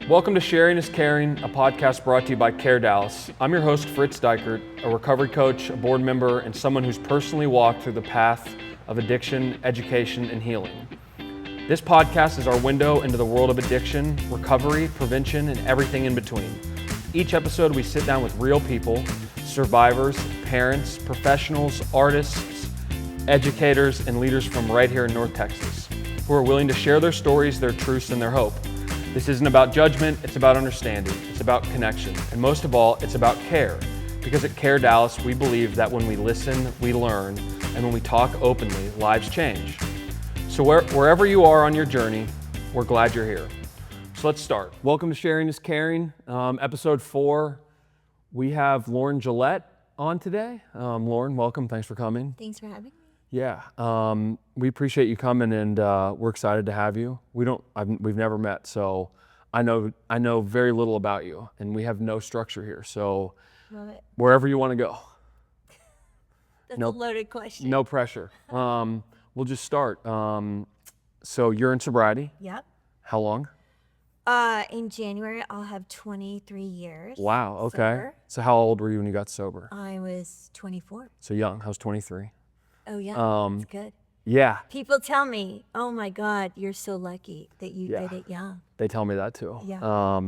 Welcome to Sharing is Caring, a podcast brought to you by Care Dallas. I'm your host, Fritz Deichert, a recovery coach, a board member, and someone who's personally walked through the path of addiction, education, and healing. This podcast is our window into the world of addiction, recovery, prevention, and everything in between. Each episode, we sit down with real people, survivors, parents, professionals, artists, educators, and leaders from right here in North Texas, who are willing to share their stories, their truths, and their hope. This isn't about judgment, it's about understanding, it's about connection, and most of all, it's about care. Because at Care Dallas, we believe that when we listen, we learn, and when we talk openly, lives change. So wherever you are on your journey, we're glad you're here. So let's start. Welcome to Sharing is Caring, episode 4. We have Lauren Gillette on today. Lauren, welcome, thanks for coming. Thanks for having me. Yeah, we appreciate you coming, and we're excited to have you. We've never met, so I know very little about you, and we have no structure here. So Love it. wherever you want to go. That's a loaded question. No pressure. We'll just start. So you're in sobriety. Yep. How long? In January, I'll have 23 years. Wow. Okay. Sober. So how old were you when you got sober? I was 24. So young. I was 23. Oh yeah, that's good. Yeah. People tell me, "Oh my God, you're so lucky that you did it young." They tell me that too. Yeah.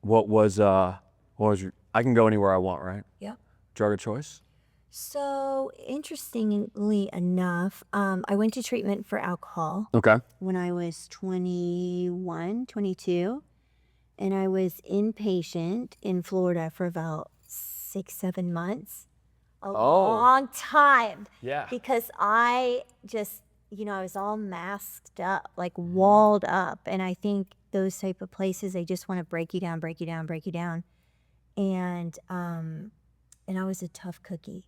What was your? I can go anywhere I want, right? Yep. Drug of choice. So interestingly enough, I went to treatment for alcohol Okay. when I was 21, 22, and I was inpatient in Florida for about 6-7 months. A long time. Yeah. Because I just, I was all masked up, like walled up. And I think those type of places, they just want to break you down, break you down, break you down. And I was a tough cookie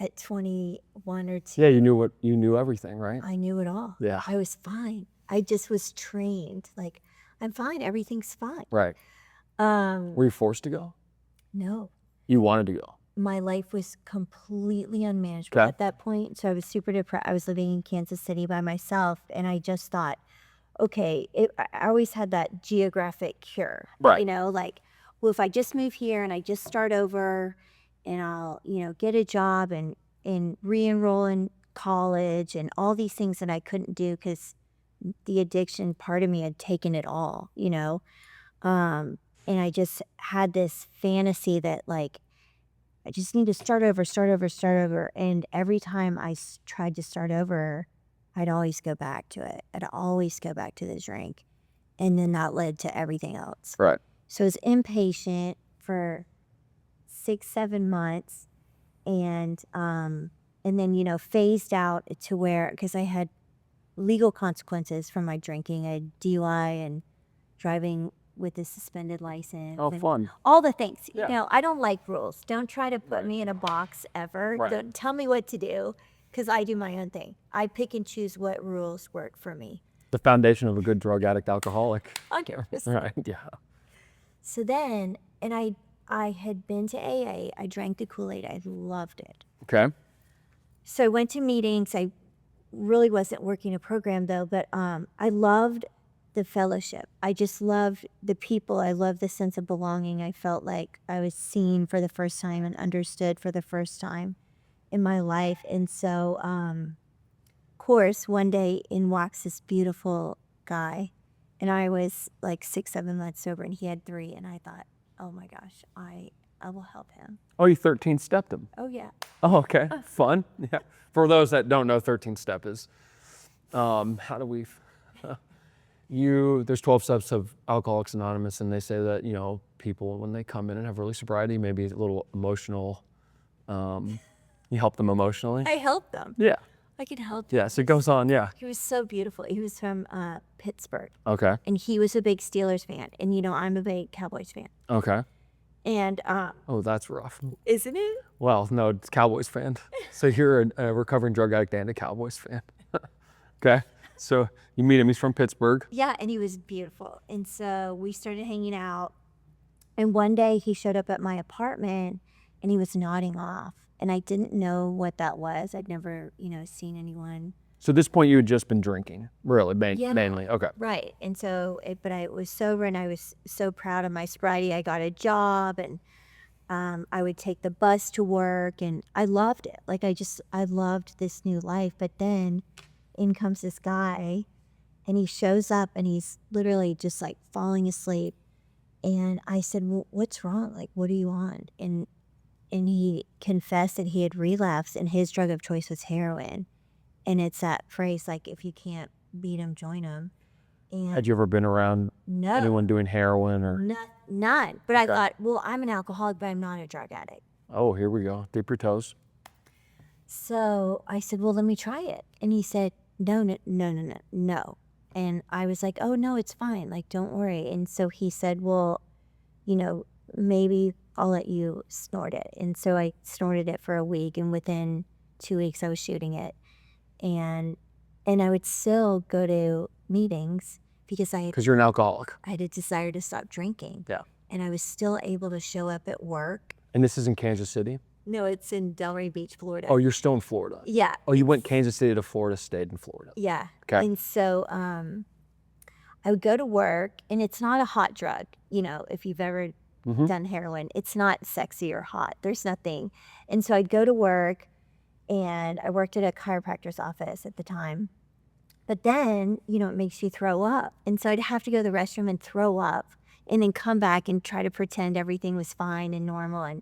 at 21 or 2. Yeah, you knew everything, right? I knew it all. Yeah. I was fine. I just was trained. Like, I'm fine. Everything's fine. Right. Were you forced to go? No. You wanted to go. My life was completely unmanageable at that point. So I was super depressed. I was living in Kansas City by myself. And I just thought, okay, I always had that geographic cure. Right. Like, well, if I just move here and I just start over and I'll, get a job and re-enroll in college and all these things that I couldn't do because the addiction part of me had taken it all, and I just had this fantasy that, like, I just need to start over. And every time I tried to start over, I'd always go back to it. I'd always go back to the drink. And then that led to everything else. Right. So I was inpatient for 6-7 months and then, phased out to where, because I had legal consequences from my drinking. I had DUI and driving with a suspended license. Oh, fun. All the things. Yeah. I don't like rules. Don't try to put me in a box ever. Right. Don't tell me what to do because I do my own thing. I pick and choose what rules work for me. The foundation of a good drug addict alcoholic. 100%. Right. Yeah. So then, and I had been to AA. I drank the Kool-Aid. I loved it. Okay. So I went to meetings. I really wasn't working a program though, but I loved the fellowship. I just loved the people. I loved the sense of belonging. I felt like I was seen for the first time and understood for the first time in my life. And so, of course, one day in walks this beautiful guy, and I was like 6-7 months sober, and he had 3, and I thought, oh my gosh, I will help him. Oh, you 13-stepped him. Oh yeah. Oh, okay. Fun. Yeah. For those that don't know, 13-step is, how do we? There's 12 steps of Alcoholics Anonymous, and they say that, people, when they come in and have early sobriety, maybe a little emotional, you help them emotionally. I helped them. Yeah. I could help him. Yes, it goes on, yeah. He was so beautiful. He was from Pittsburgh. Okay. And he was a big Steelers fan. And, I'm a big Cowboys fan. Okay. And Oh, that's rough. isn't it? Well, no, it's Cowboys fan. So you're a recovering drug addict and a Cowboys fan. Okay. So you meet him, he's from Pittsburgh. Yeah, and he was beautiful. And so we started hanging out. And one day he showed up at my apartment and he was nodding off. And I didn't know what that was. I'd never, seen anyone So at this point you had just been drinking, really, Yeah. mainly. Okay. Right. And so, but I was sober and I was so proud of my sobriety. I got a job and I would take the bus to work and I loved it. Like I loved this new life. But then in comes this guy and he shows up and he's literally just like falling asleep. And I said, well, what's wrong? Like, what are you on? And he confessed that he had relapsed and his drug of choice was heroin. And it's that phrase, like, if you can't beat him, join him. And Had you ever been around no, anyone doing heroin or? none. But I thought, well, I'm an alcoholic, but I'm not a drug addict. Oh, here we go. Dip your toes. So I said, well, let me try it. And he said, no. And I was like, oh, no, it's fine. Like, don't worry. And so he said, well, maybe I'll let you snort it. And so I snorted it for a week. And within 2 weeks, I was shooting it. And I would still go to meetings because Because you're an alcoholic. I had a desire to stop drinking. Yeah. And I was still able to show up at work. And this is in Kansas City? No, it's in Delray Beach, Florida. Oh, you're still in Florida? Yeah. Oh, you went Kansas City to Florida, stayed in Florida. Yeah. Okay. And so I would go to work, and it's not a hot drug. If you've ever done heroin, it's not sexy or hot. There's nothing. And so I'd go to work, and I worked at a chiropractor's office at the time. But then, it makes you throw up. And so I'd have to go to the restroom and throw up and then come back and try to pretend everything was fine and normal.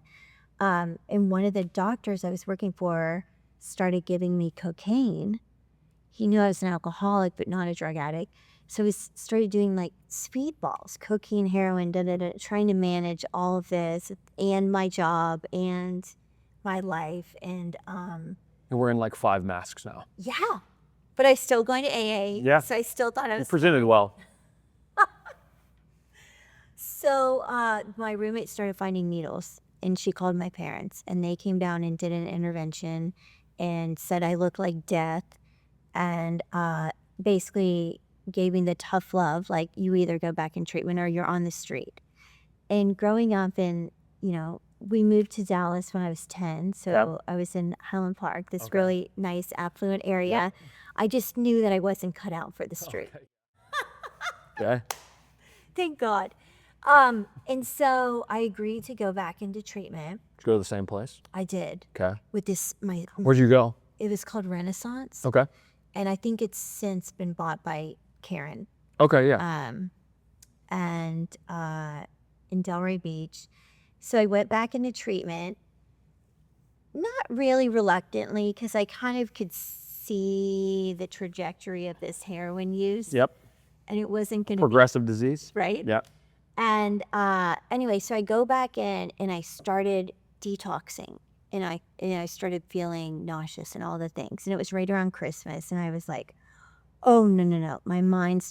And one of the doctors I was working for started giving me cocaine. He knew I was an alcoholic, but not a drug addict. So he started doing like speedballs, cocaine, heroin, trying to manage all of this and my job and my life. And we're in like 5 masks now. yeah, but I still going to AA. Yeah. So I still thought I was. You presented well. So my roommate started finding needles. And she called my parents, and they came down and did an intervention and said I looked like death and basically gave me the tough love, like you either go back in treatment or you're on the street. And growing up in, we moved to Dallas when I was 10. So I was in Highland Park, this really nice, affluent area. I just knew that I wasn't cut out for the street. Okay. Thank God. And so I agreed to go back into treatment. Did you go to the same place? I did. Okay. With this, Where'd you go? It was called Renaissance. Okay. And I think it's since been bought by Karen. Okay, yeah. In Delray Beach. So I went back into treatment, not really reluctantly, because I kind of could see the trajectory of this heroin use. Yep. And it wasn't going to Progressive disease. Right? Yep. And anyway, so I go back in and I started detoxing and I started feeling nauseous and all the things. And it was right around Christmas. And I was like, oh, no. My mind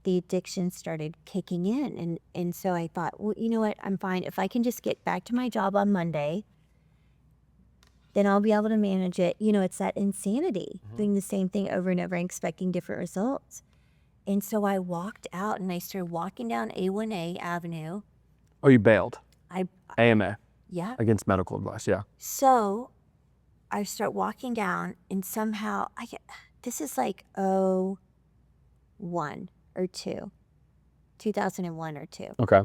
the addiction started kicking in. And so I thought, well, you know what? I'm fine. If I can just get back to my job on Monday, then I'll be able to manage it. It's that insanity, doing the same thing over and over and expecting different results. And so I walked out and I started walking down A1A Avenue. Oh, you bailed? AMA. Yeah. Against medical advice, yeah. So I start walking down and somehow this is like 2001 or 2. Okay.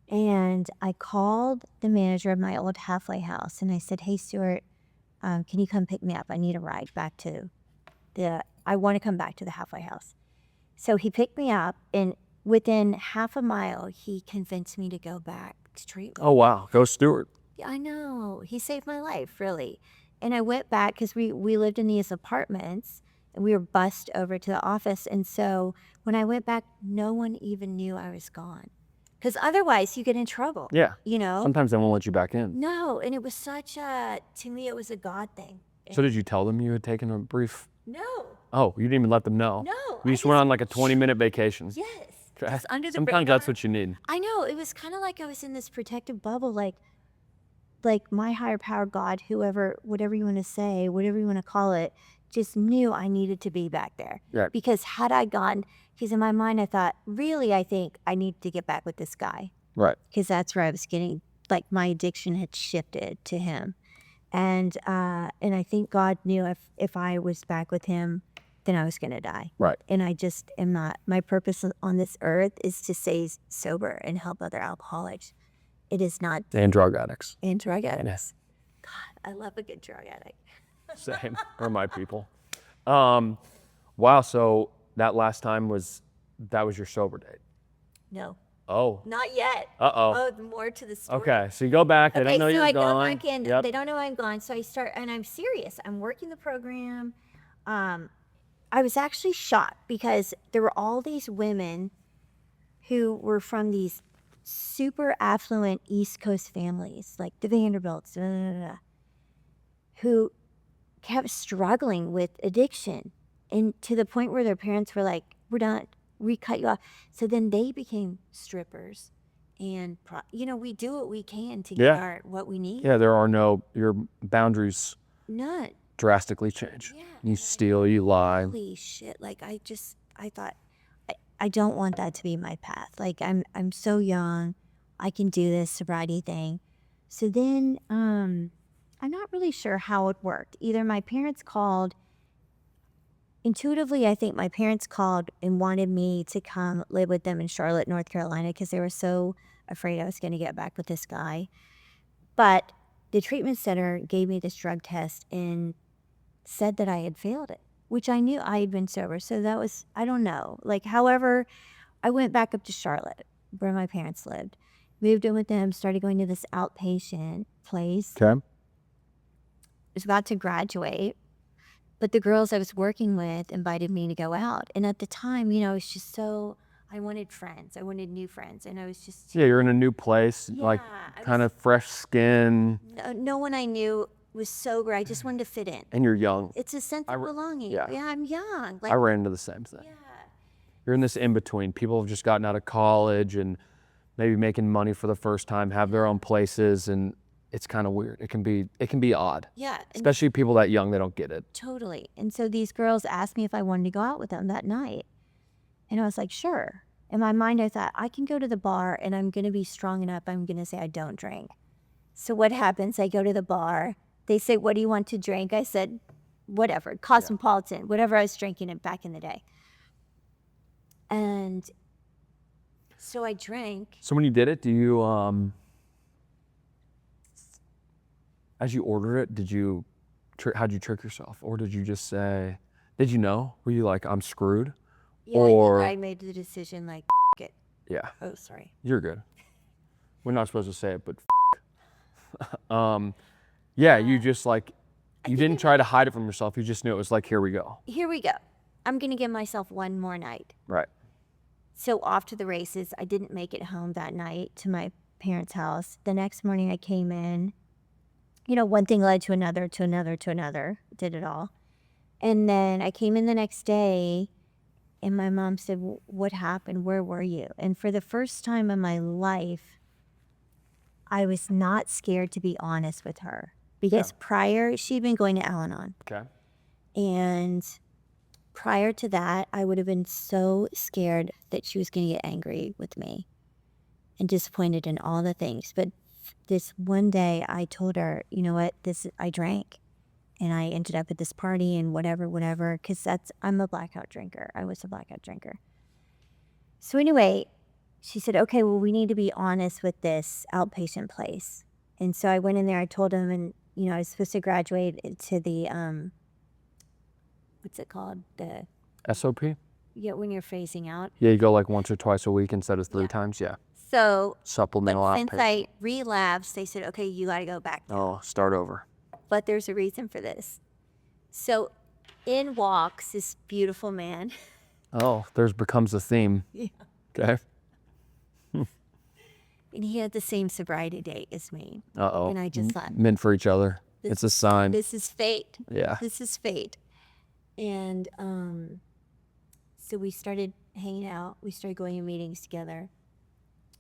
And I called the manager of my old halfway house and I said, hey, Stuart, can you come pick me up? I need a ride back to I want to come back to the halfway house. So he picked me up, and within half a mile, he convinced me to go back to treatment. Oh, wow. Go Stuart. I know. He saved my life, really. And I went back because we lived in these apartments, and we were bused over to the office. And so when I went back, no one even knew I was gone. Because otherwise, you get in trouble. Yeah. You Sometimes they won't let you back in. No. And it was to me, it was a God thing. So did you tell them you had taken a brief? No. Oh, you didn't even let them know? No. You just went on like a 20-minute vacation? Yes. Okay. Just under the Sometimes that's what you need. I know. It was kind of like I was in this protective bubble, like my higher power, God, whatever you want to say, whatever you want to call it, just knew I needed to be back there. Right. Because because in my mind, I thought, really, I think I need to get back with this guy. Right. Because that's where I was getting, my addiction had shifted to him. And I think God knew if I was back with him, then I was going to die. Right. And I just am not. My purpose on this earth is to stay sober and help other alcoholics. It is not. And drug addicts. And drug addicts. God, I love a good drug addict. Same. Or my people. Wow. So that last time was your sober date? No. Oh. Not yet. Uh-oh. Oh, more to the story. Okay. So you go back. They don't know you're I gone. go back in. Yep. They don't know I'm gone. So I start, and I'm serious. I'm working the program. I was actually shocked because there were all these women who were from these super affluent East Coast families, like the Vanderbilts, who kept struggling with addiction, and to the point where their parents were like, "We're done. We cut you off." So then they became strippers, and we do what we can to get what we need. Yeah, your boundaries None. drastically change. Yeah. You steal, you lie. Holy shit! Like I thought, I don't want that to be my path. Like I'm so young, I can do this sobriety thing. So then, I'm not really sure how it worked. Either my parents called. Intuitively, I think my parents called and wanted me to come live with them in Charlotte, North Carolina, because they were so afraid I was going to get back with this guy. But the treatment center gave me this drug test and said that I had failed it, which I knew I had been sober. So that was, I don't know. However, I went back up to Charlotte, where my parents lived, moved in with them, started going to this outpatient place. Okay. Was about to graduate. But the girls I was working with invited me to go out. And at the time, I was just I wanted friends. I wanted new friends. And I was just... Yeah, you're in a new place, kind of fresh skin. No one I knew was sober. I just wanted to fit in. And you're young. It's a sense of belonging. Yeah, I'm young. I ran into the same thing. Yeah. You're in this in-between. People have just gotten out of college and maybe making money for the first time, have their own places, and it's kind of weird. It can be odd. Yeah. Especially people that young, they don't get it. Totally. And so these girls asked me if I wanted to go out with them that night. And I was like, sure. In my mind, I thought, I can go to the bar and I'm going to be strong enough. I'm going to say I don't drink. So what happens? I go to the bar. They say, what do you want to drink? I said, whatever, Cosmopolitan, whatever I was drinking back in the day. And so I drank. So when you did it, do you, as you order it, how'd you trick yourself? Or did you just say, did you know? Were you like, I'm screwed? Yeah, or I made the decision like, it. Yeah. Oh, sorry. You're good. We're not supposed to say it, but yeah, you just you didn't try to hide it from yourself. You just knew it was like, here we go. Here we go. I'm going to give myself one more night. Right. So off to the races. I didn't make it home that night to my parents' house. The next morning I came in. One thing led to another, to another, to another. Did it all. And then I came in the next day, and my mom said, what happened? Where were you? And for the first time in my life, I was not scared to be honest with her. Because prior, she'd been going to Al-Anon. Okay. And prior to that, I would have been so scared that she was going to get angry with me and disappointed in all the things. But this one day, I told her, you know what, I drank. And I ended up at this party and whatever, because I'm a blackout drinker. I was a blackout drinker. So anyway, she said, okay, well, we need to be honest with this outpatient place. And so I went in there, I told him, and, I was supposed to graduate to the, what's it called? The SOP? Yeah, when you're phasing out. Yeah, you go like once or twice a week instead of 3 times, yeah. So, supplemental outpatient. Since I relapsed, they said, okay, you got to go back now. Oh, start over. But there's a reason for this. So in walks this beautiful man. Oh, there's becomes a theme. Yeah. Okay. And he had the same sobriety date as me. Uh-oh. And I just thought, meant for each other. It's a sign. This is fate. Yeah. This is fate. And so we started hanging out. We started going to meetings together.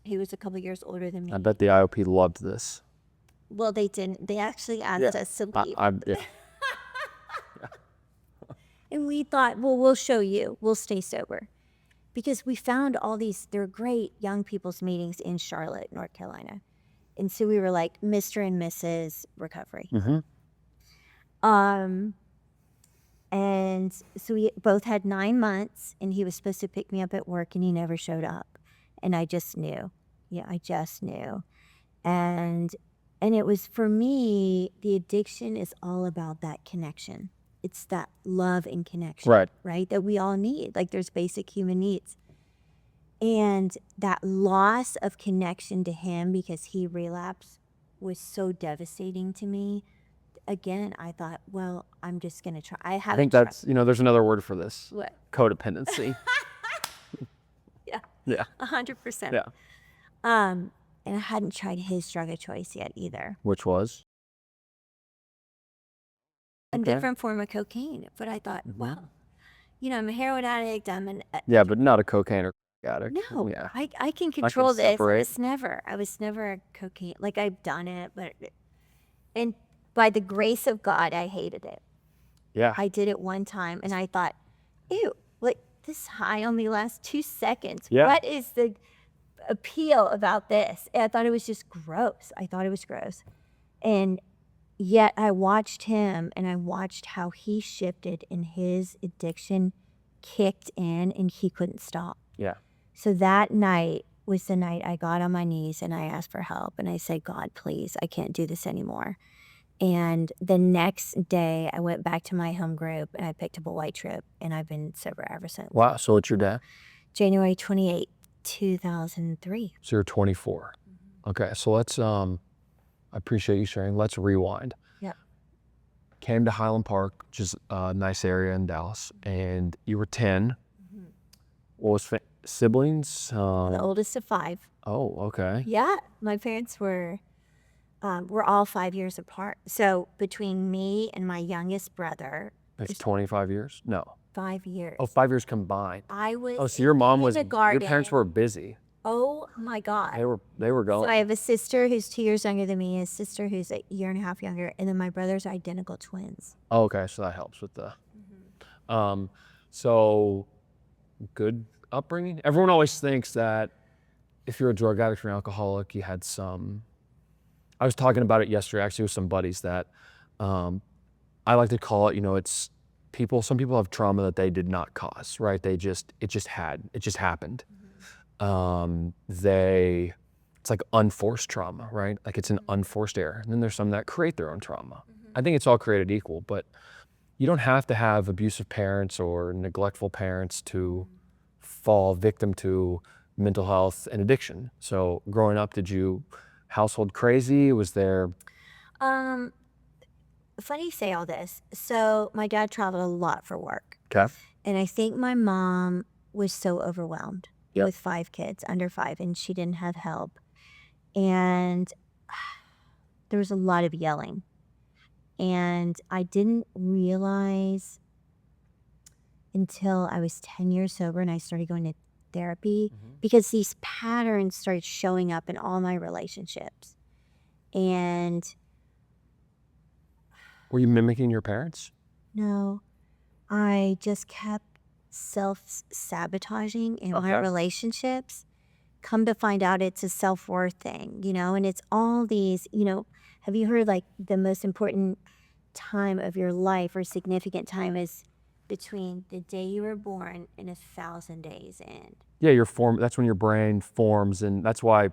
He was a couple years older than me. I bet the IOP loved this. Well, they didn't. They actually asked us to leave. Yeah. And we thought, well, we'll show you. We'll stay sober. Because we found all these, they're great young people's meetings in Charlotte, North Carolina. And so we were like Mr. and Mrs. Recovery. Mm-hmm. And so we both had 9 months, and he was supposed to pick me up at work, and he never showed up. And I just knew. Yeah, I just knew. And it was, for me, the addiction is all about that connection. It's that love and connection, right? That we all need. Like, there's basic human needs. And that loss of connection to him because he relapsed was so devastating to me. Again, I thought, well, I'm just going to try. I think that's, there's another word for this. What? Codependency. Yeah. Yeah. 100%. Yeah. And I hadn't tried his drug of choice yet either. Which was? A different form of cocaine. But I thought, well, I'm a heroin addict. Yeah, but not a cocaine or addict. No, Yeah. I can control this. Separate. I was never a cocaine. Like, I've done it, and by the grace of God, I hated it. Yeah. I did it one time, and I thought, ew, like, this high only lasts 2 seconds. Yeah. What is the appeal about this? And I thought it was just gross. And yet I watched him, and I watched how he shifted, and his addiction kicked in, and he couldn't stop. Yeah. So that night was the night I got on my knees and I asked for help, and I said, God, please, I can't do this anymore. And the next day I went back to my home group and I picked up a white trip, and I've been sober ever since. Wow. So what's your dad? January 28, 2003. So you're 24. Okay. So let's, I appreciate you sharing. Let's rewind. Yeah. Came to Highland Park, which is a nice area in Dallas, and you were 10. What was siblings? The oldest of 5. Oh, okay. Yeah. My parents were all 5 years apart. So between me and my youngest brother. It's 25 years? No. 5 years. Oh, 5 years combined. I was. Oh, so your mom was, your parents were busy. Oh my God. They were going. So I have a sister who's 2 years younger than me, a sister who's a year and a half younger, and then my brothers are identical twins. Oh, okay. So that helps with the, so good upbringing. Everyone always thinks that if you're a drug addict or an alcoholic, you had some, I was talking about it yesterday actually with some buddies that, I like to call it, it's some people have trauma that they did not cause, right? It just happened. It's like unforced trauma, right? Like it's an unforced error. And then there's some that create their own trauma. I think it's all created equal, but you don't have to have abusive parents or neglectful parents to fall victim to mental health and addiction. So growing up, did you household crazy? Was there? Funny you say all this. So my dad traveled a lot for work. Okay. And I think my mom was so overwhelmed with 5 kids, under 5, and she didn't have help. And there was a lot of yelling. And I didn't realize until I was 10 years sober and I started going to therapy, because these patterns started showing up in all my relationships. And were you mimicking your parents? No, I just kept self-sabotaging in my relationships. Come to find out it's a self-worth thing, and it's all these, have you heard like the most important time of your life or significant time is between the day you were born and 1,000 days in? Yeah, that's when your brain forms, and that's why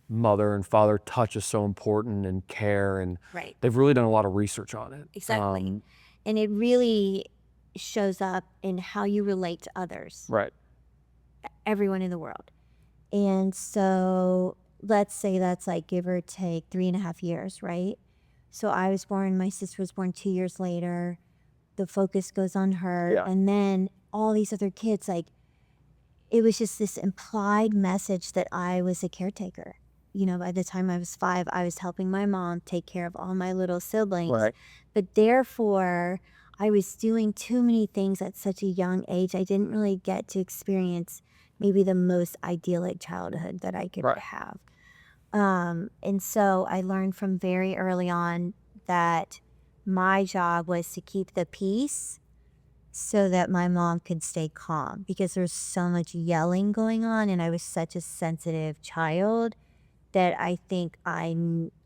mother and father touch is so important, and care, and they've really done a lot of research on it. Exactly. And it really shows up in how you relate to others. Right. Everyone in the world. And so let's say that's like give or take 3.5 years, right? So I was born, my sister was born 2 years later. The focus goes on her. Yeah. And then all these other kids, like, it was just this implied message that I was a caretaker. By the time I was 5, I was helping my mom take care of all my little siblings. Right. But therefore, I was doing too many things at such a young age. I didn't really get to experience maybe the most idyllic childhood that I could have. And so I learned from very early on that my job was to keep the peace so that my mom could stay calm, because there's so much yelling going on, and I was such a sensitive child that I think I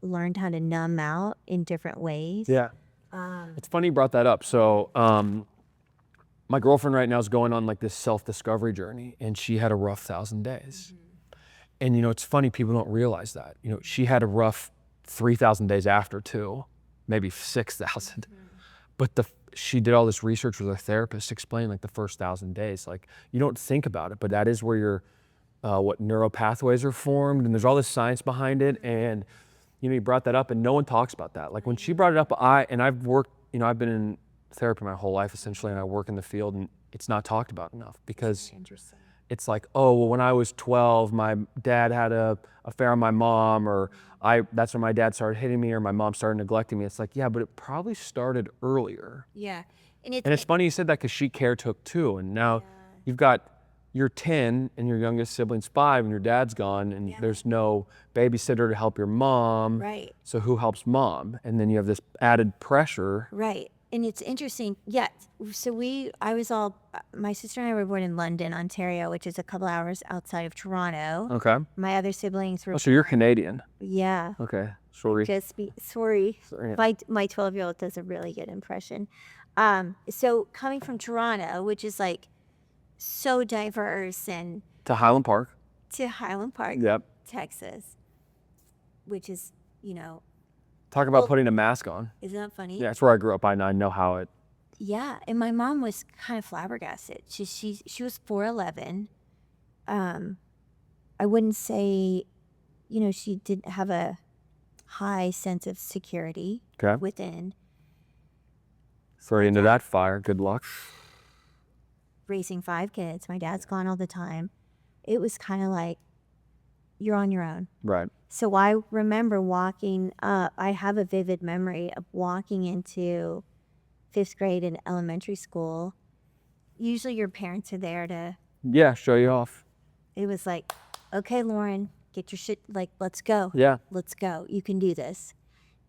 learned how to numb out in different ways. Yeah. It's funny you brought that up. So my girlfriend right now is going on like this self-discovery journey, and she had a rough 1,000 days. And, you know, it's funny, people don't realize that. You know, she had a rough 3,000 days after too, maybe 6,000. But she did all this research with her therapist, explaining like the first 1,000 days. Like, you don't think about it, but that is where your what neural pathways are formed, and there's all this science behind it. And you know, you brought that up, and no one talks about that. Like when she brought it up, I've worked, you know, I've been in therapy my whole life essentially, and I work in the field, and it's not talked about enough because it's like, oh, well, when I was 12, my dad had a affair on my mom, or that's when my dad started hitting me, or my mom started neglecting me. It's like, yeah, but it probably started earlier. Yeah. And it's funny you said that, because she caretook too, and now you're 10 and your youngest sibling's 5 and your dad's gone, and there's no babysitter to help your mom. Right. So who helps mom? And then you have this added pressure. Right. And it's interesting. Yeah. So my sister and I were born in London, Ontario, which is a couple hours outside of Toronto. Okay. My other siblings were. Oh, so you're Canadian. Yeah. Okay. Sorry. Sorry. Sorry. My 12-year-old does a really good impression. So coming from Toronto, which is like so diverse, and To Highland Park. Yep. Texas, which is, you know. Talk about putting a mask on. Isn't that funny? Yeah, that's where I grew up. I know how it. Yeah, and my mom was kind of flabbergasted. She was 4'11". I wouldn't say, you know, she didn't have a high sense of security within. Throw you into that fire. Good luck. Raising 5 kids. My dad's gone all the time. It was kind of like, you're on your own. Right. So I remember walking up. I have a vivid memory of walking into 5th grade in elementary school. Usually your parents are there to... Yeah, show you off. It was like, okay, Lauren, get your shit, like, let's go. Yeah. Let's go. You can do this.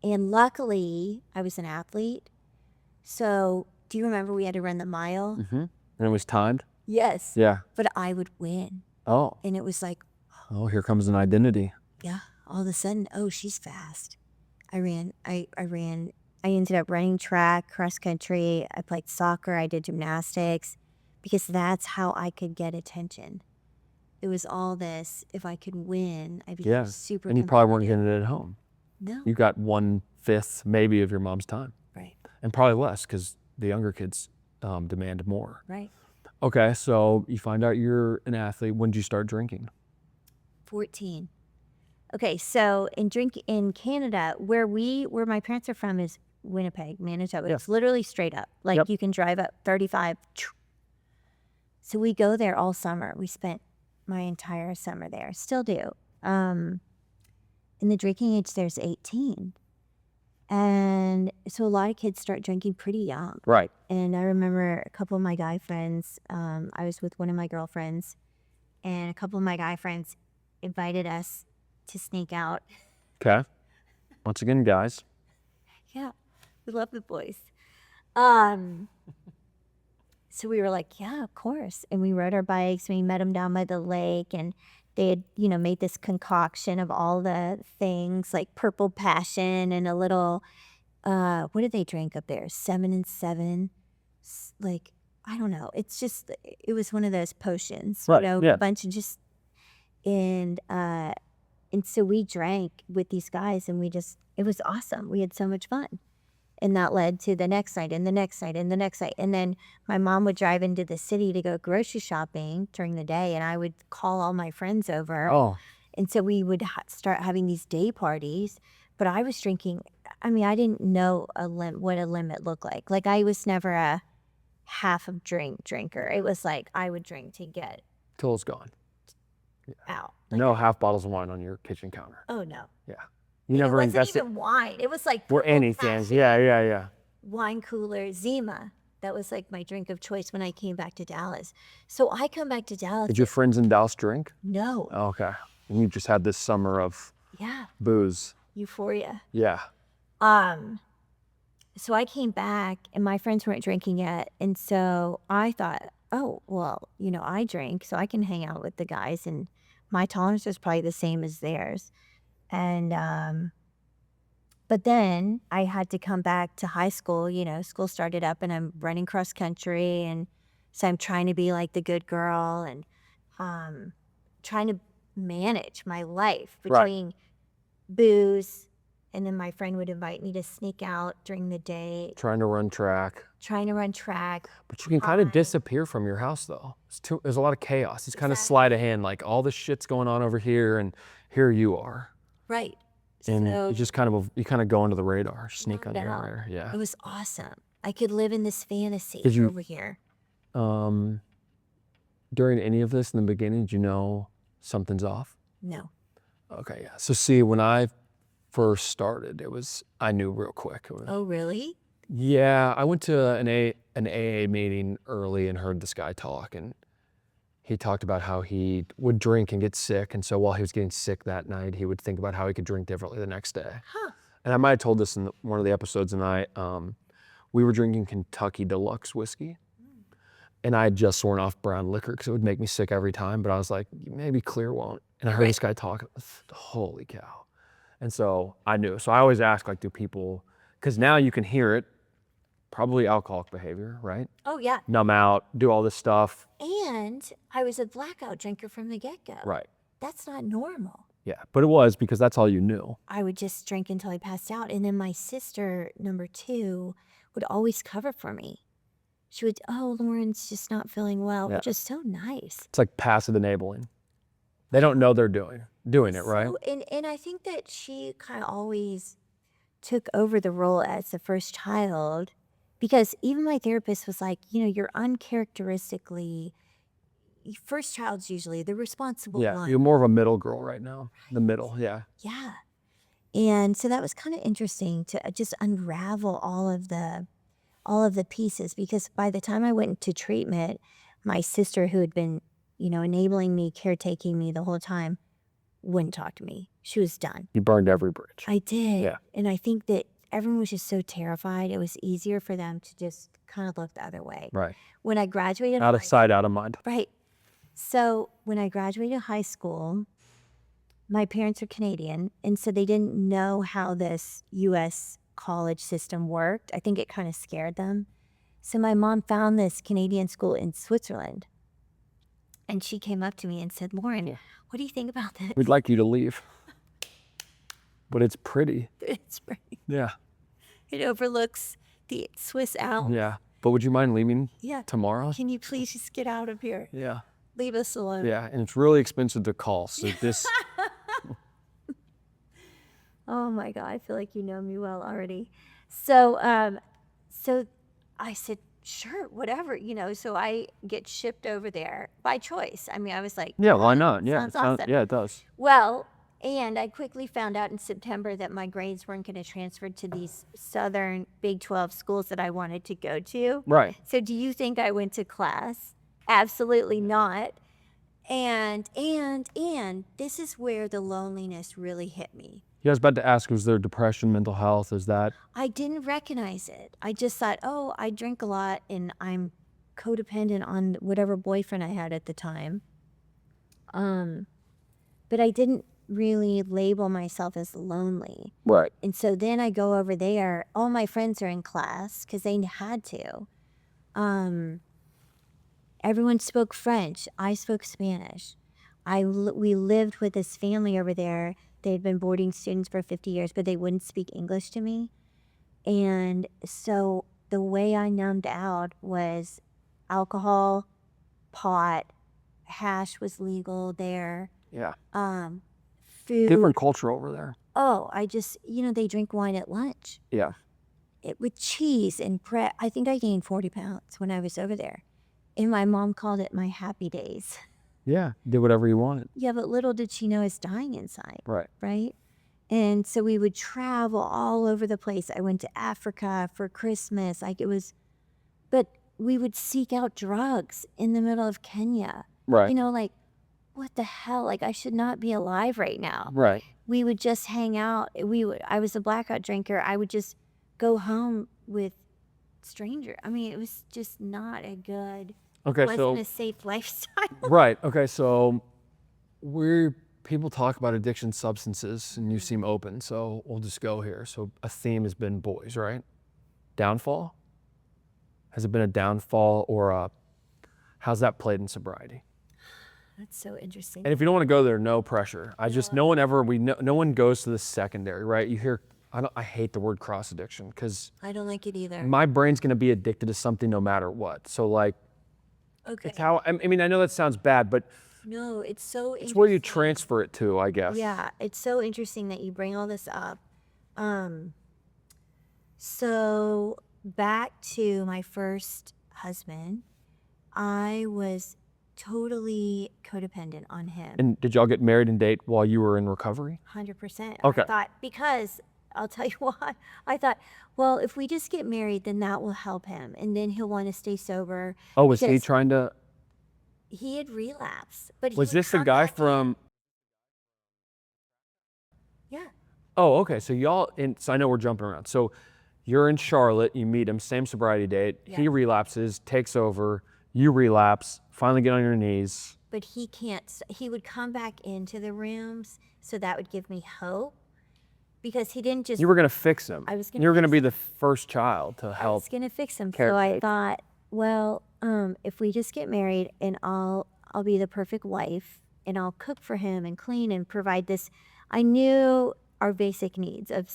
And luckily, I was an athlete. So do you remember we had to run the mile? Mm-hmm. And it was timed? Yes. Yeah. But I would win. Oh. And it was like... Oh, here comes an identity. Yeah. All of a sudden, oh, she's fast. I ended up running track, cross country. I played soccer. I did gymnastics, because that's how I could get attention. It was all this. If I could win, I'd be super. And you probably weren't getting it at home. No. You got 1/5 maybe of your mom's time. Right. And probably less, because the younger kids demand more. Right. Okay, so you find out you're an athlete. When did you start drinking? 14. Okay, so in Canada, where my parents are from is Winnipeg, Manitoba. It's literally straight up. Like you can drive up 35. So we go there all summer. We spent my entire summer there. Still do. And the drinking age there is 18. And so a lot of kids start drinking pretty young. Right. And I remember a couple of my guy friends, I was with one of my girlfriends, and a couple of my guy friends invited us to sneak out. Okay. Once again, guys. Yeah, we love the boys. So we were like, yeah, of course. And we rode our bikes, and we met them down by the lake, and they had, you know, made this concoction of all the things, like purple passion and a little, what did they drink up there? 7 and 7. Like, I don't know. It's just, it was one of those potions, right, you know, a bunch of just, and so we drank with these guys, and it was awesome. We had so much fun. And that led to the next night and the next night and the next night. And then my mom would drive into the city to go grocery shopping during the day, and I would call all my friends over. Oh. And so we would start having these day parties. But I was drinking. I mean, I didn't know what a limit looked like. Like, I was never a half of drinker. It was like I would drink to get Till it's gone. out. Like, no half bottles of wine on your kitchen counter. Oh, no. Yeah. You never invested. It wasn't invested. even wine. It was like Or anything. Yeah. Wine cooler, Zima. That was like my drink of choice when I came back to Dallas. So I come back to Dallas. Did your friends in Dallas drink? No. Oh, okay. And you just had this summer of booze. Euphoria. Yeah. So I came back, and my friends weren't drinking yet. And so I thought, oh, well, you know, I drink, so I can hang out with the guys, and my tolerance was probably the same as theirs. And but then I had to come back to high school. You know, school started up, and I'm running cross country, and So I'm trying to be like the good girl and trying to manage my life between booze, and then my friend would invite me to sneak out during the day, Trying to run track. But you can kind of disappear from your house though. There's a lot of chaos. It's kind of sleight of hand, like all this shit's going on over here and here you are. Right. And So you just kind of go under the radar, sneak under the radar. Yeah. it was awesome. I could live in this fantasy over here. During any of this in the beginning, did you know something's off? No. Okay, yeah. So see, when I first started, I knew real quick. Oh, really? Yeah, I went to an AA meeting early and heard this guy talk, and he talked about how he would drink and get sick, and so while he was getting sick that night, he would think about how he could drink differently the next day. Huh. And I might have told this in one of the episodes tonight. We were drinking Kentucky Deluxe whiskey, and I had just sworn off brown liquor because it would make me sick every time, but I was like, maybe clear won't. And I heard this guy talk, holy cow. And so I knew. So I always ask, like, do people, because now you can hear it, probably alcoholic behavior, right? Oh, yeah. Numb out, do all this stuff. And I was a blackout drinker from the get-go. Right. That's not normal. Yeah, but it was because that's all you knew. I would just drink until I passed out. And then my sister, number 2, would always cover for me. She would, oh, Lauren's just not feeling well, which is so nice. It's like passive enabling. They don't know they're doing it, right? And I think that she kind of always took over the role as the first child, because even my therapist was like, you're uncharacteristically, first child's usually the responsible one. Yeah, you're more of a middle girl right now. The middle, yeah. Yeah. And so that was kind of interesting to just unravel all of the pieces, because by the time I went into treatment, my sister, who had been, enabling me, caretaking me the whole time, wouldn't talk to me. She was done. You burned every bridge. I did. Yeah. And I think that everyone was just so terrified. It was easier for them to just kind of look the other way. Right. When I graduated, out of sight, out of mind. Right. So when I graduated high school, my parents are Canadian, and so they didn't know how this U.S. college system worked. I think it kind of scared them. So my mom found this Canadian school in Switzerland, and she came up to me and said, Lauren, what do you think about this? We'd like you to leave, but it's pretty. It's pretty. Yeah. It overlooks the Swiss Alps. Yeah. But would you mind leaving tomorrow? Can you please just get out of here? Yeah. Leave us alone. Yeah, and it's really expensive to call, so this... Oh my God, I feel like you know me well already. So I said, sure, whatever, so I get shipped over there by choice. I mean, I was like, yeah, why not? Yeah, sounds awesome. Yeah, it does. Well, and I quickly found out in September that my grades weren't going to transfer to these Southern Big 12 schools that I wanted to go to. Right. So do you think I went to class? Absolutely not. And this is where the loneliness really hit me. Yeah, I was about to ask, was there depression, mental health? Is that? I didn't recognize it. I just thought, oh, I drink a lot and I'm codependent on whatever boyfriend I had at the time. But I didn't really label myself as lonely. Right. And so then I go over there. All my friends are in class because they had to. Everyone spoke French. I spoke Spanish. We lived with this family over there. They had been boarding students for 50 years, but they wouldn't speak English to me. And so the way I numbed out was alcohol, pot, hash was legal there. Yeah. Food. Different culture over there. Oh, I just, they drink wine at lunch. Yeah. With cheese and bread. I think I gained 40 pounds when I was over there. And my mom called it my happy days. Yeah, did whatever you wanted. Yeah, but little did she know I was dying inside. Right. Right? And so we would travel all over the place. I went to Africa for Christmas. But we would seek out drugs in the middle of Kenya. Right. What the hell? I should not be alive right now. Right. We would just hang out. I was a blackout drinker. I would just go home with strangers. I mean, it was just not a good... wasn't a safe lifestyle. Right. Okay. So people talk about addiction substances and you seem open. So we'll just go here. So a theme has been boys, right? Downfall? Has it been a downfall or How's that played in sobriety? That's so interesting. And if you don't want to go there, no pressure. No one goes to the secondary, right? You hear, I hate the word cross addiction because I don't like it either. my brain's going to be addicted to something no matter what. So like, Okay. it's how, I mean, I know that sounds bad, but No, it's so interesting. it's where you transfer it to, I guess. Yeah, it's so interesting that you bring all this up. So back to my first husband, I was totally codependent on him. And did y'all get married and date while you were in recovery? 100%. Okay. I thought, because I'll tell you why. I thought, well, if we just get married, then that will help him. And then he'll want to stay sober. Oh, was he because trying to, he had relapsed. But he was would this the come guy back in. from, Yeah. oh, okay. So so I know we're jumping around. So you're in Charlotte, you meet him, same sobriety date. Yeah. He relapses, takes over, you relapse, finally get on your knees. But he can't. He would come back into the rooms, so that would give me hope. Because he didn't just. You were going to fix him. I was gonna You were going to fix be the first child to I help. was gonna fix him. So I thought, well, if we just get married, and I'll be the perfect wife, and I'll cook for him and clean and provide this. I knew our basic needs of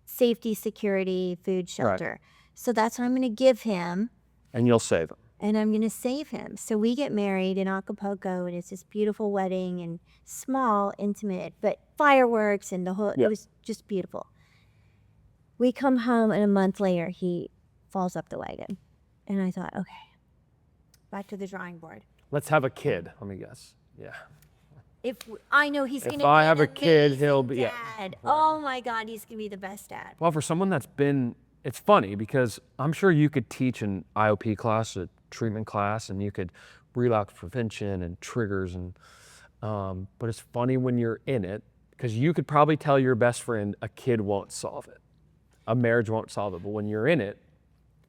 safety, security, food, shelter. So that's what I'm gonna give him, And you'll save him. and I'm gonna save him. So we get married in Acapulco, and it's this beautiful wedding, and small, intimate, but fireworks and the whole. Yep. It was just beautiful. We come home, and a month later, he falls up the wagon. And I thought, okay, back to the drawing board. Let's have a kid, let me guess. Yeah. I know he's going to be I have an a kid, amazing he'll be- yeah. dad. Oh my God, he's going to be the best dad. Well, for someone it's funny because I'm sure you could teach an IOP class, a treatment class, and you could relapse prevention and triggers, but it's funny when you're in it because you could probably tell your best friend a kid won't solve it, a marriage won't solve it, but when you're in it,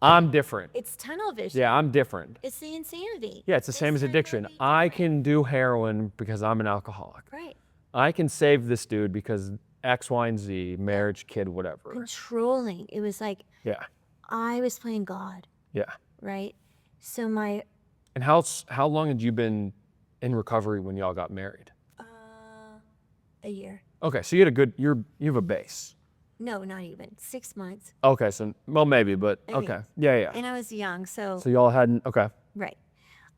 I'm different. It's tunnel vision. Yeah, I'm different. It's the insanity. Yeah, it's the same as addiction. totally I different. can do heroin because I'm an alcoholic. Right. I can save this dude because X, Y, and Z, marriage, kid, whatever. Controlling. It was like Yeah, I was playing God, yeah. right? So And how long had you been in recovery when y'all got married? a year. Okay, so you have a base. No, not even. 6 months. Okay, so well maybe, but I mean, okay, yeah. And I was young, so So y'all hadn't okay. right.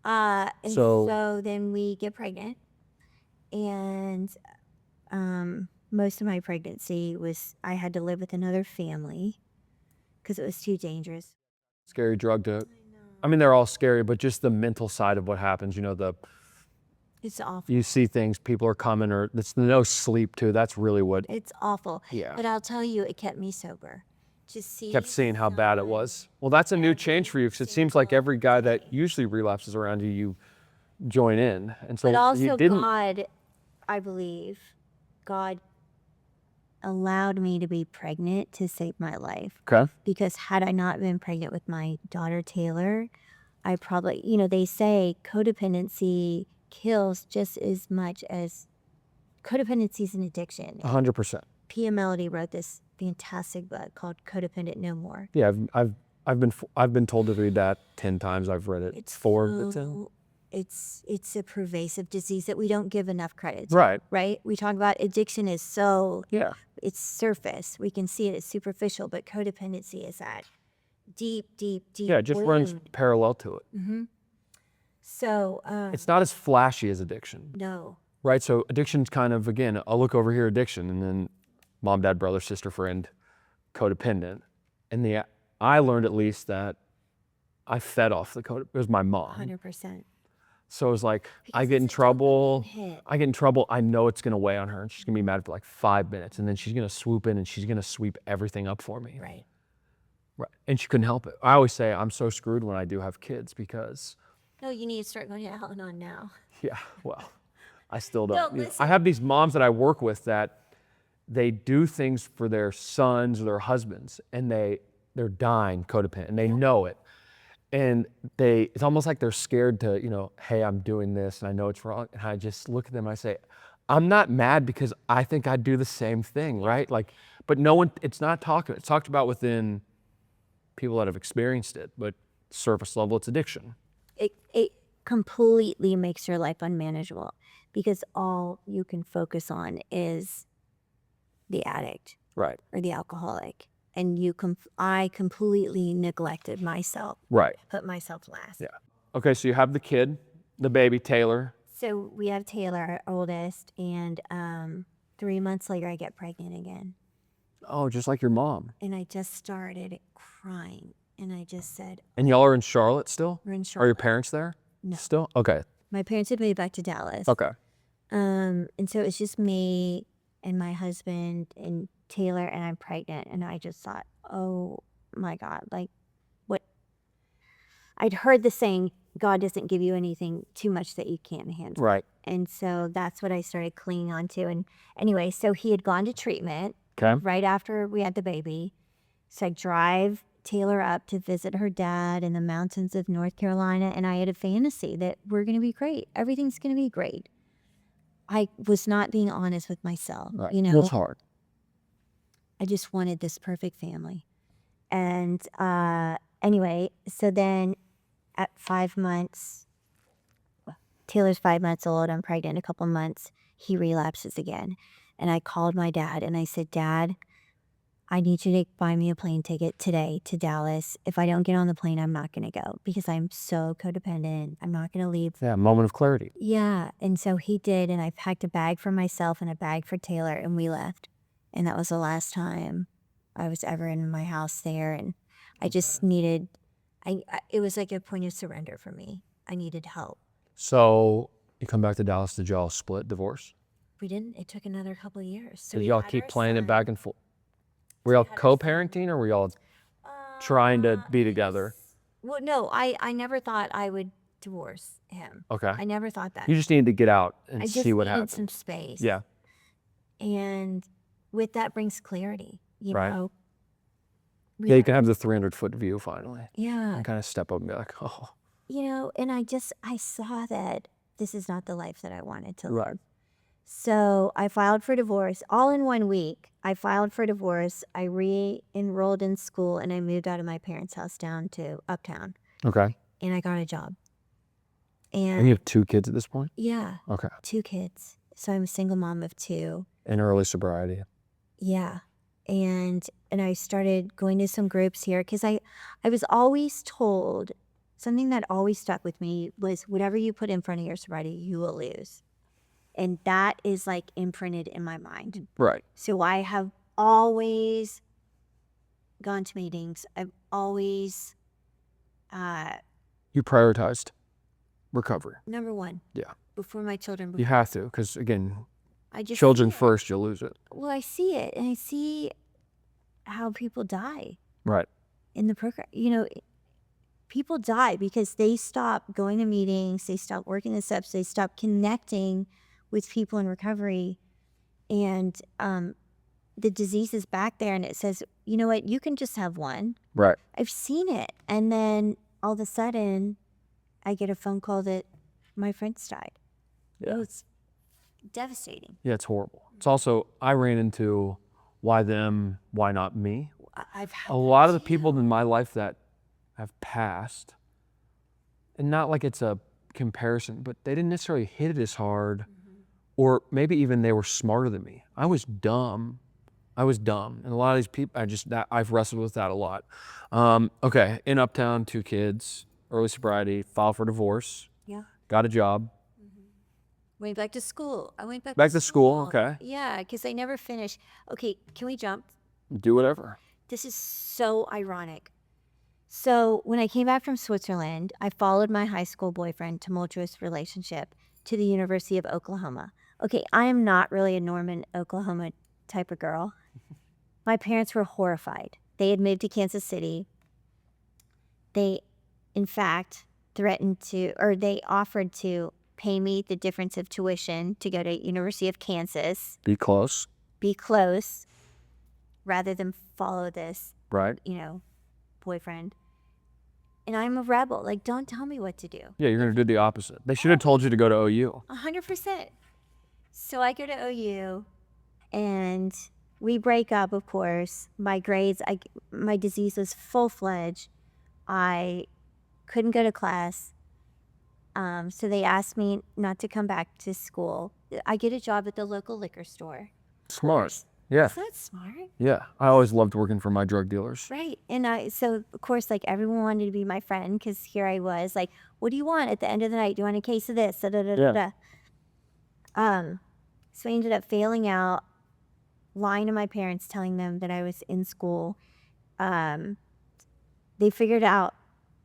And So- so then we get pregnant, and most of my pregnancy was I had to live with another family because it was too dangerous. Scary drug to. I mean, they're all scary, but just the mental side of what happens. It's awful. You see things, people are coming, or it's no sleep too. That's really what It's awful. Yeah. But I'll tell you, it kept me sober. To see. kept seeing how bad it was. Well, that's a new change for you because it seems like every guy that usually relapses around you, you join in, and so But also, you didn't. God, I believe, God allowed me to be pregnant to save my life. Okay. Because had I not been pregnant with my daughter Taylor, I probably, they say codependency kills just as much as codependency is an addiction. 100%. Pia Melody wrote this fantastic book called Codependent No More. Yeah, I've been told to read that 10 times. I've read it. It's 4 of the 10. It's a pervasive disease that we don't give enough credit to, Right. right? We talk about addiction is Yeah. it's surface. We can see it as superficial, but codependency is that deep Yeah, it just runs wound. parallel to it. So, It's not as flashy as addiction, no. right? So addiction's kind of, again, I'll look over here, addiction, and then mom, dad, brother, sister, friend, codependent. And I learned at least that I fed off the it was my mom. 100%. So it was like, I Because get in it's a trouble. dopamine hit. I know it's gonna weigh on her, and she's gonna be mad for like 5 minutes, and then she's gonna swoop in and she's gonna sweep everything up for me. Right. Right. And she couldn't help it. I always say I'm so screwed when I do have kids because, No, you need to start going to Al-Anon now. yeah, well, I still don't. No, listen. I have these moms that I work with that they do things for their sons or their husbands, and they're dying codependent, and they know it. And it's almost like they're scared to, hey, I'm doing this and I know it's wrong. And I just look at them and I say, I'm not mad because I think I'd do the same thing, right? Like, but no one, it's talked about within people that have experienced it, but surface level, it's addiction. completely makes your life unmanageable because all you can focus on is the addict Right. or the alcoholic. And I completely neglected myself. Right. Put myself last. Yeah. Okay, so you have the kid, the baby, Taylor. So we have Taylor, our oldest, and 3 months later I get pregnant again. Oh, just like your mom. And I just started crying. And I just said, And y'all are in Charlotte still? we're in Are Charlotte. your parents there? No. Still? Okay. My parents had moved back to Dallas. Okay. And so it was just me and my husband and Taylor, and I'm pregnant. And I just thought, oh my God, like what? I'd heard the saying, God doesn't give you anything too much that you can't handle. Right. And so that's what I started clinging on to. And anyway, so he had gone to treatment Okay. right after we had the baby. So I drive Taylor up to visit her dad in the mountains of North Carolina. And I had a fantasy that we're going to be great. Everything's going to be great. I was not being honest with myself. Right. You know, It's hard. I just wanted this perfect family. And anyway, so then at 5 months, Taylor's 5 months old, I'm pregnant in a couple months, he relapses again. And I called my dad and I said, Dad, I need you to buy me a plane ticket today to Dallas. If I don't get on the plane, I'm not going to go because I'm so codependent. I'm not going to leave. Yeah, moment of clarity. Yeah. And so he did. And I packed a bag for myself and a bag for Taylor and we left. And that was the last time I was ever in my house there. And I just needed, it was like a point of surrender for me. I needed help. So you come back to Dallas, did y'all split, divorce? We didn't. It took another couple of years. So Did we y'all had keep our playing it son. back and forth? Were y'all co-parenting or were y'all trying to be together? Well, no, I never thought I would divorce him. Okay. I never thought that. You just needed to get out and I just see what needed happened. some space. Yeah. And with that brings clarity, you Right. know. Yeah, you can have the 300-foot view finally. Yeah. And kind of step up and be like, oh. You know, and I saw that this is not the life that I wanted to live. Right. So I filed for divorce all in 1 week. I filed for divorce. I re-enrolled in school and I moved out of my parents' house down to uptown. Okay. And I got a job. And you have 2 kids at this point? Yeah. Okay. 2 kids. So I'm a single mom of 2. In early sobriety. Yeah. And I started going to some groups here because I was always told, something that always stuck with me was whatever you put in front of your sobriety, you will lose. And that is like imprinted in my mind. Right. So I have always gone to meetings. I've always, You prioritized recovery. number one. Yeah. Before my children. You have to, because again, I just children see it. first, you'll lose it. Well, I see it, and I see how people die Right. in the program. You know, people die because they stop going to meetings, they stop working the steps, they stop connecting with people in recovery, and the disease is back there, and it says, you know what, you can just have one. Right. I've seen it, and then all of a sudden, I get a phone call that my friends died. Yeah. It was devastating. Yeah, it's horrible. It's also, I ran into why them, why not me? I've had A lot of the people in my life that have passed, and not like it's a comparison, but they didn't necessarily hit it as hard, or maybe even they were smarter than me. I was dumb. And a lot of these people, I've wrestled with that a lot. Okay, in Uptown, 2 kids, early sobriety, filed for divorce, Yeah. got a job. Went back to school. I went back to school, okay. Yeah, because I never finished. Okay, can we jump? Do whatever. This is so ironic. So when I came back from Switzerland, I followed my high school boyfriend, tumultuous relationship, to the University of Oklahoma. Okay, I am not really a Norman, Oklahoma type of girl. My parents were horrified. They had moved to Kansas City. They, in fact, they offered to pay me the difference of tuition to go to University of Kansas. Be close. Rather than follow this, Right. boyfriend. And I'm a rebel. Like, don't tell me what to do. Yeah, you're going to do the opposite. They should have told you to go to OU. 100%. So I go to OU and we break up, of course. My grades, my disease was full-fledged. I couldn't go to class. So they asked me not to come back to school. I get a job at the local liquor store. Smart. Yeah. Is that smart? Yeah. I always loved working for my drug dealers. Right. And so of course, like everyone wanted to be my friend because here I was like, what do you want at the end of the night? Do you want a case of this? Da, da, da, da, da. So I ended up failing out, lying to my parents, telling them that I was in school. They figured out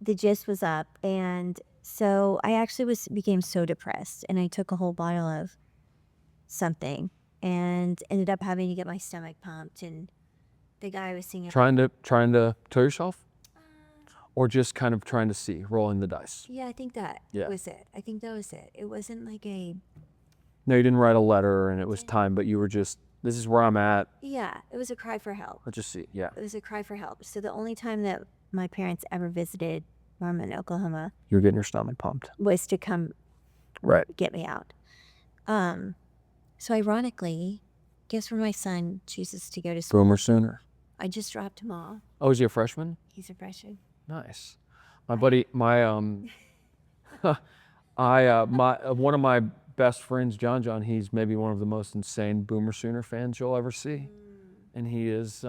the gist was up. And so I actually became so depressed, and I took a whole bottle of something and ended up having to get my stomach pumped. And the guy was singing. Trying to kill yourself? Or just kind of trying to see, rolling the dice? Yeah, I think that was it. I think that was it. It wasn't like a... No, you didn't write a letter and it was time, but you were just, this is where I'm at. Yeah, it was a cry for help. Let's just see, yeah. It was a cry for help. So the only time that my parents ever visited Norman, Oklahoma, You were getting your stomach pumped. was to come get me out. So ironically, guess where my son chooses to go to school? Boomer Sooner. I just dropped him off. Oh, is he a freshman? He's a freshman. Nice. My buddy, one of my best friends, John, he's maybe one of the most insane Boomer Sooner fans you'll ever see. And he is,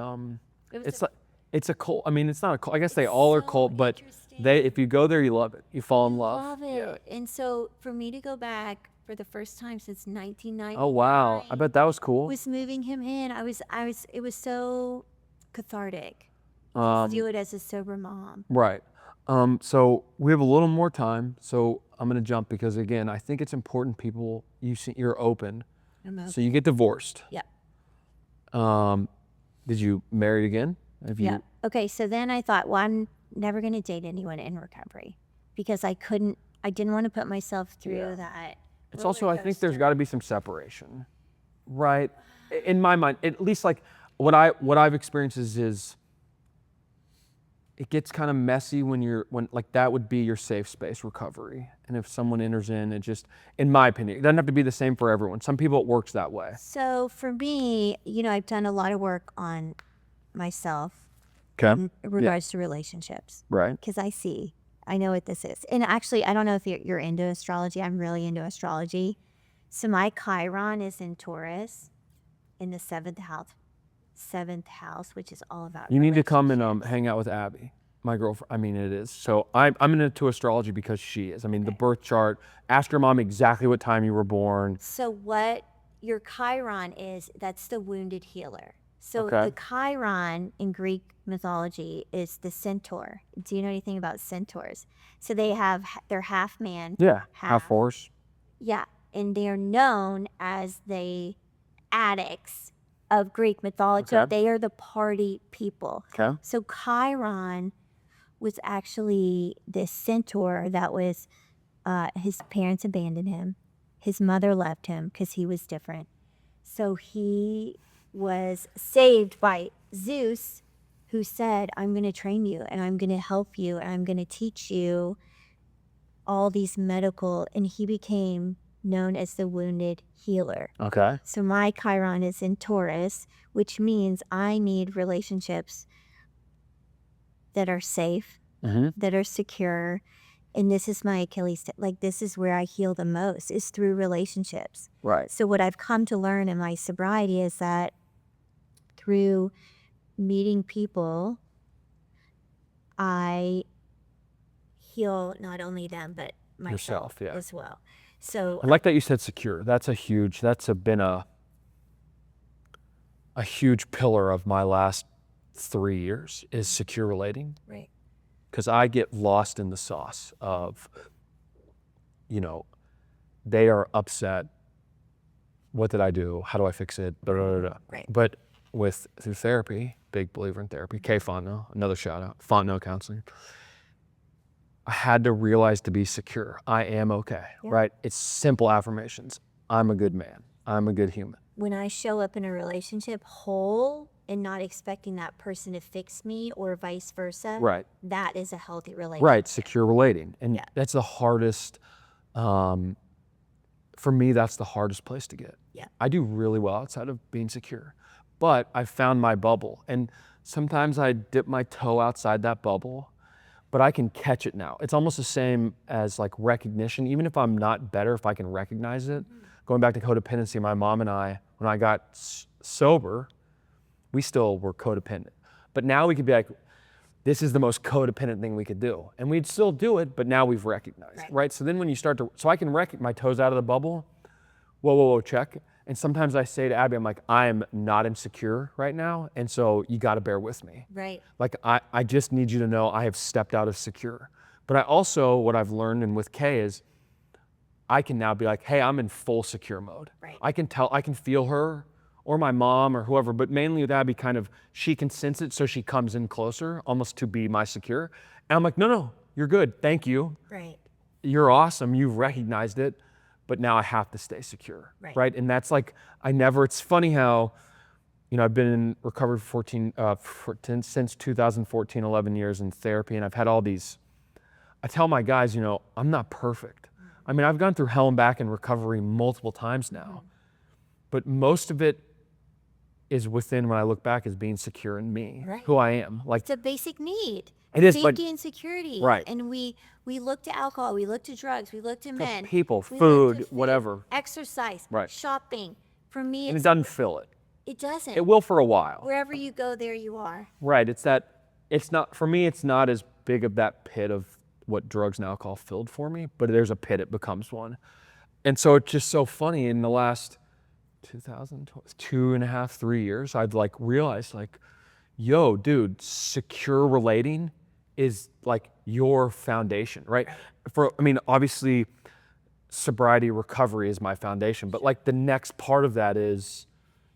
it's a cult. I mean, it's not a cult. I guess they all are cult, but if you go there, you love it. You fall in love. Love it. Yeah. And so for me to go back for the first time since 1990. Oh, wow. I bet that was cool. Was moving him in. It was so cathartic to do it as a sober mom. Right. So we have a little more time. So I'm going to jump because, again, I think it's important people, you're open. I'm open. So you get divorced. Yep. Did you marry again? Yeah. Okay. So then I thought, well, I'm never going to date anyone in recovery because I didn't want to put myself through that. It's also, I think there's got to be some separation, right? In my mind, at least like what I've experienced is it gets kind of messy when like that would be your safe space, recovery. And if someone enters in, it just, in my opinion, it doesn't have to be the same for everyone. Some people it works that way. So for me, I've done a lot of work on myself in regards to relationships. Right. Because I know what this is. And actually, I don't know if you're into astrology. I'm really into astrology. So my Chiron is in Taurus in the seventh house, which is all about You need to come and hang out with Abby, my girlfriend. I mean, it is. So I'm into astrology because she is. I mean, the birth chart, ask your mom exactly what time you were born. So what your Chiron is, that's the wounded healer. So the Chiron in Greek mythology is the centaur. Do you know anything about centaurs? So they're half man. Yeah, half horse. Yeah, and they're known as the addicts of Greek mythology. Okay. They are the party people. Okay. So Chiron was actually this centaur that was, his parents abandoned him. His mother left him because he was different. So he was saved by Zeus, who said, I'm going to train you and I'm going to help you and I'm going to teach you all these medical, and he became known as the wounded healer. Okay. So my Chiron is in Taurus, which means I need relationships that are safe, that are secure. And this is my Achilles, like this is where I heal the most, is through relationships. Right. So what I've come to learn in my sobriety is that through meeting people, I heal not only them, but myself as well. So I like that you said secure. That's been a huge pillar of my last 3 years is secure relating. Right. Because I get lost in the sauce of, they are upset. What did I do? How do I fix it? Da, da, da, da. Right. But through therapy, big believer in therapy, Kay Fontenot, another shout out, Fontenot Counseling. I had to realize to be secure. I am okay, right? It's simple affirmations. I'm a good man. I'm a good human. When I show up in a relationship whole and not expecting that person to fix me or vice versa, right? That is a healthy relationship. Right, secure relating. And that's the hardest, for me, that's the hardest place to get. Yeah. I do really well outside of being secure, but I found my bubble. And sometimes I dip my toe outside that bubble, but I can catch it now. It's almost the same as like recognition. Even if I'm not better, if I can recognize it. Going back to codependency, my mom and I, when I got sober, we still were codependent. But now we could be like, this is the most codependent thing we could do. And we'd still do it, but now we've recognized, right? So then when you start to, so I can my toes out of the bubble, whoa, check. And sometimes I say to Abby, I'm like, I'm not insecure right now. And so you got to bear with me. Right. Like, I just need you to know I have stepped out of secure. But I also, what I've learned and with Kay is, I can now be like, hey, I'm in full secure mode. Right. I can feel her or my mom or whoever, but mainly with Abby, kind of, she can sense it, so she comes in closer, almost to be my secure. And I'm like, no, you're good, thank you. Right. You're awesome, you've recognized it, but now I have to stay secure, right? And that's like, it's funny how, I've been in recovery for since 2014, 11 years in therapy, and I've had all these, I tell my guys, I'm not perfect. I mean, I've gone through hell and back in recovery multiple times now, but most of it is within, when I look back, is being secure in me, who I am. Like, it's a basic need. It is, safety and security. Right. And we look to alcohol, we look to drugs, we look to men. People, we food, look to whatever. Exercise, Right. shopping. For me, And it doesn't fill it. It doesn't. It will for a while. Wherever you go, there you are. Right, for me, it's not as big of that pit of what drugs and alcohol filled for me, but there's a pit, it becomes one. And so it's just so funny, in the last 2.5, 3 years, I've like realized like, yo, dude, secure relating is like your foundation, right? Obviously sobriety recovery is my foundation, but like the next part of that is,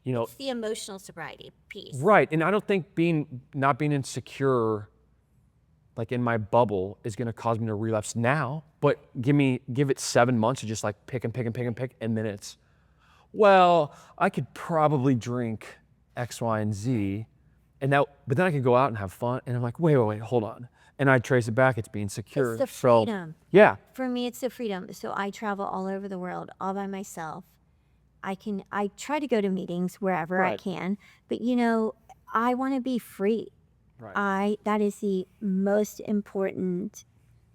It's the emotional sobriety piece. right. And I don't think not being insecure, like in my bubble, is going to cause me to relapse now, but give it 7 months to just like pick, and then it's, well, I could probably drink X, Y, and Z, but then I could go out and have fun, and I'm like, wait, hold on. And I trace it back, it's being secure. It's the freedom. Yeah. For me, it's the freedom. So I travel all over the world all by myself. I try to go to meetings wherever I can, but I want to be free. Right. That is the most important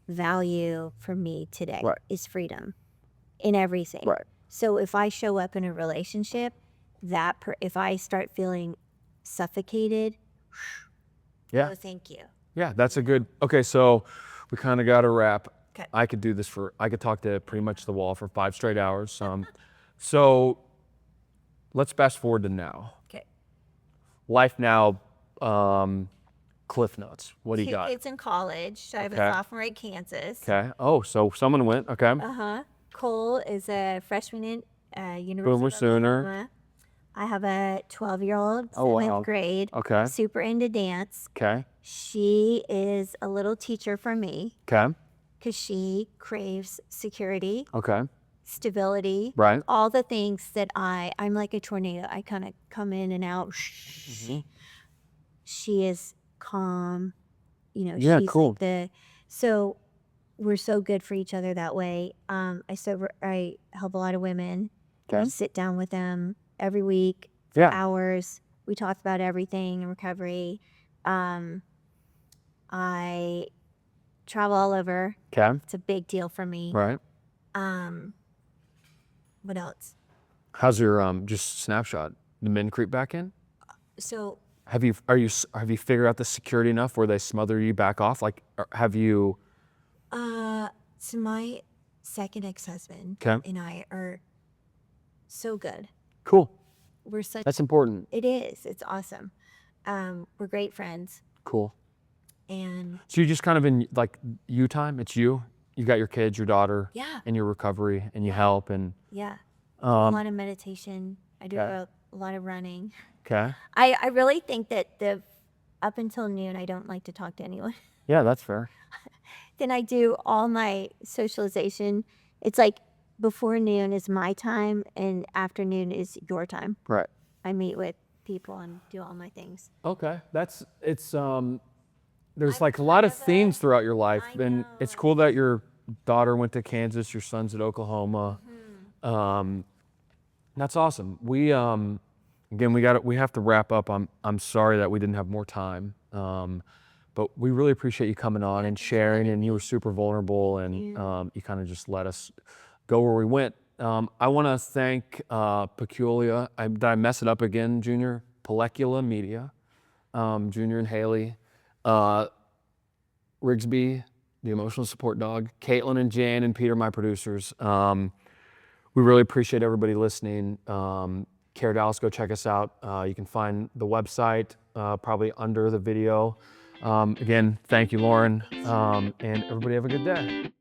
value for me today, is freedom in everything. Right. So if I show up in a relationship, if I start feeling suffocated, yeah. no, thank you. Yeah, that's a good, okay, so we kind of got to wrap. Okay. I could talk to pretty much the wall for 5 straight hours. So let's fast forward to now. Okay. Life now, Cliff Notes. What do you got? It's in college. So I have a sophomore at Kansas. Okay. Oh, so someone went. Okay. Cole is a freshman at University Boomer of Sooner. Oklahoma. I have a 12-year-old, 7th grade. Okay. Super into dance. Okay. She is a little teacher for me. Okay. Because she craves security. Okay. Stability. Right. All the things that I'm like a tornado. I kind of come in and out. Mm-hmm. She is calm. Yeah, she's cool. Like so we're so good for each other that way. I help a lot of women. Okay. I sit down with them every week for hours. We talk about everything in recovery. I travel all over. Okay. It's a big deal for me. Right. What else? How's your just snapshot? The men creep back in? So have you figured out the security enough where they smother you back off? Like, have you? So my second ex-husband and I are so good. Cool. That's important. It is. It's awesome. We're great friends. Cool. And so you're just kind of in like you time. It's you. You got your kids, your daughter. Yeah. And your recovery, and you help, and a lot of meditation. I do a lot of running. Okay. I really think that up until noon, I don't like to talk to anyone. Yeah, that's fair. Then I do all my socialization. It's like before noon is my time, and afternoon is your time. Right. I meet with people and do all my things. Okay, there's like a lot of themes throughout your life, and it's cool that your daughter went to Kansas, your son's at Oklahoma. Mm-hmm. That's awesome. We again we have to wrap up. I'm sorry that we didn't have more time, but we really appreciate you coming on and sharing, and you were super vulnerable, and you kind of just let us go where we went. I want to thank Peculia. Did I mess it up again, Junior? Polecula Media, Junior and Haley, Rigsby, the emotional support dog, Caitlin and Jan and Peter, my producers. We really appreciate everybody listening. Care Dallas, go check us out. You can find the website probably under the video. Again, thank you, Lauren, and everybody have a good day.